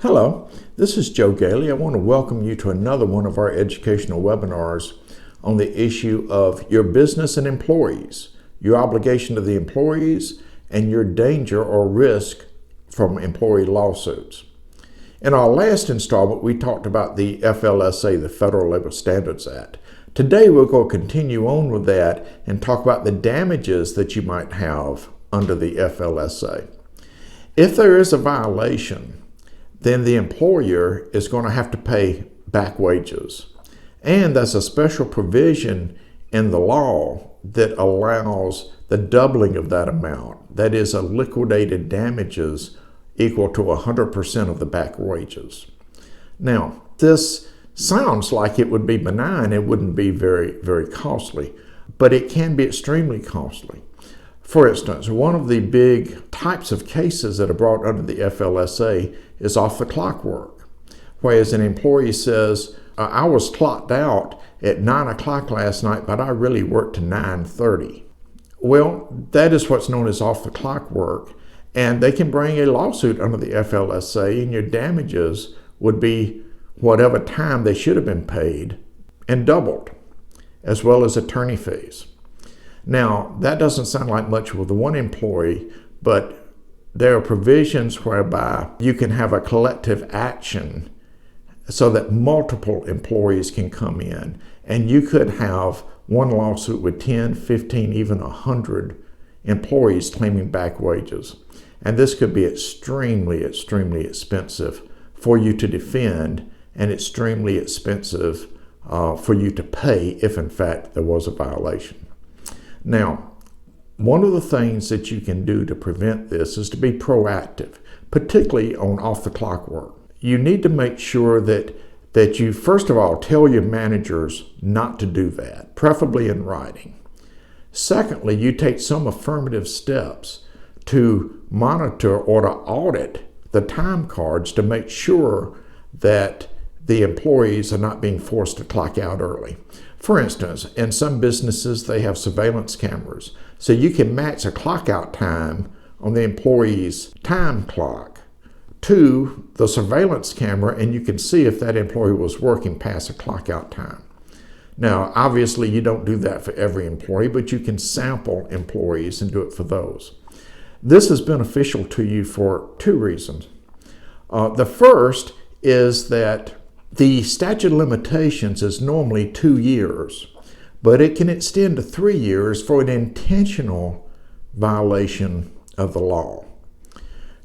Hello, this is Joe Gailey. I want to welcome you to another one of our educational webinars on the issue of your business and employees, your obligation to the employees, and your danger or risk from employee lawsuits. In our last installment, we talked about the FLSA, the Federal Labor Standards Act. Today, we're going to continue on with that and talk about the damages that you might have under the FLSA. If there is a violation, then the employer is going to have to pay back wages. And there's a special provision in the law that allows the doubling of that amount. That is a liquidated damages equal to 100% of the back wages. Now, this sounds like it would be benign. It wouldn't be very costly, but it can be extremely costly. For instance, one of the big types of cases that are brought under the FLSA is off-the-clock work, whereas an employee says, I was clocked out at 9 o'clock last night, but I really worked to 9:30. Well, that is what's known as off-the-clock work, and they can bring a lawsuit under the FLSA, and your damages would be whatever time they should have been paid and doubled, as well as attorney fees. Now, that doesn't sound like much with the one employee, but there are provisions whereby you can have a collective action so that multiple employees can come in, and you could have one lawsuit with 10, 15, even 100 employees claiming back wages. And this could be extremely expensive for you to defend and extremely expensive for you to pay if in fact there was a violation. Now, one of the things that you can do to prevent this is to be proactive, particularly on off-the-clock work. You need to make sure that you, first of all, tell your managers not to do that, preferably in writing. Secondly, you take some affirmative steps to monitor or to audit the time cards to make sure that the employees are not being forced to clock out early. For instance, in some businesses, they have surveillance cameras. So you can match a clock out time on the employee's time clock to the surveillance camera, and you can see if that employee was working past a clock out time. Now, obviously, you don't do that for every employee, but you can sample employees and do it for those. This is beneficial to you for two reasons. The first is that the statute of limitations is normally 2 years, but it can extend to 3 years for an intentional violation of the law.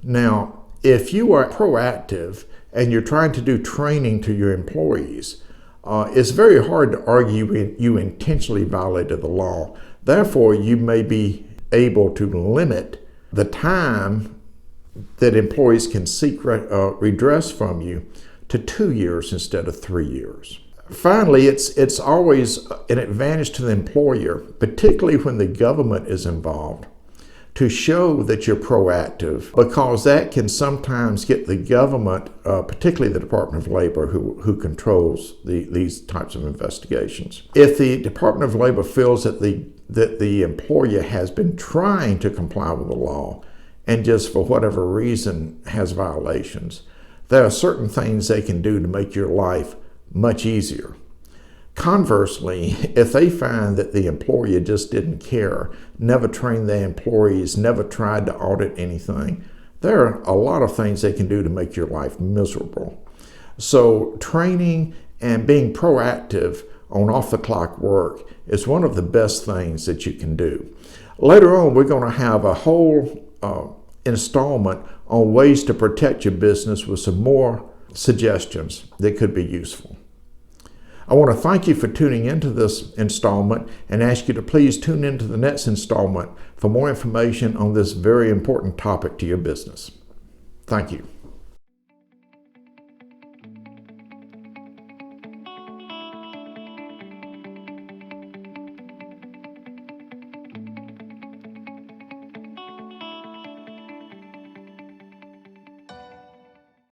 Now, if you are proactive and you're trying to do training to your employees, it's very hard to argue you intentionally violated the law. Therefore, you may be able to limit the time that employees can seek redress from you to 2 years instead of 3 years. Finally, it's always an advantage to the employer, particularly when the government is involved, to show that you're proactive, because that can sometimes get the government, particularly the Department of Labor, who controls these types of investigations. If the Department of Labor feels that the employer has been trying to comply with the law and just for whatever reason has violations, there are certain things they can do to make your life much easier. Conversely, if they find that the employer just didn't care, never trained their employees, never tried to audit anything, there are a lot of things they can do to make your life miserable. So training and being proactive on off-the-clock work is one of the best things that you can do. Later on, we're going to have a whole installment on ways to protect your business with some more suggestions that could be useful. I want to thank you for tuning into this installment and ask you to please tune into the next installment for more information on this very important topic to your business. Thank you.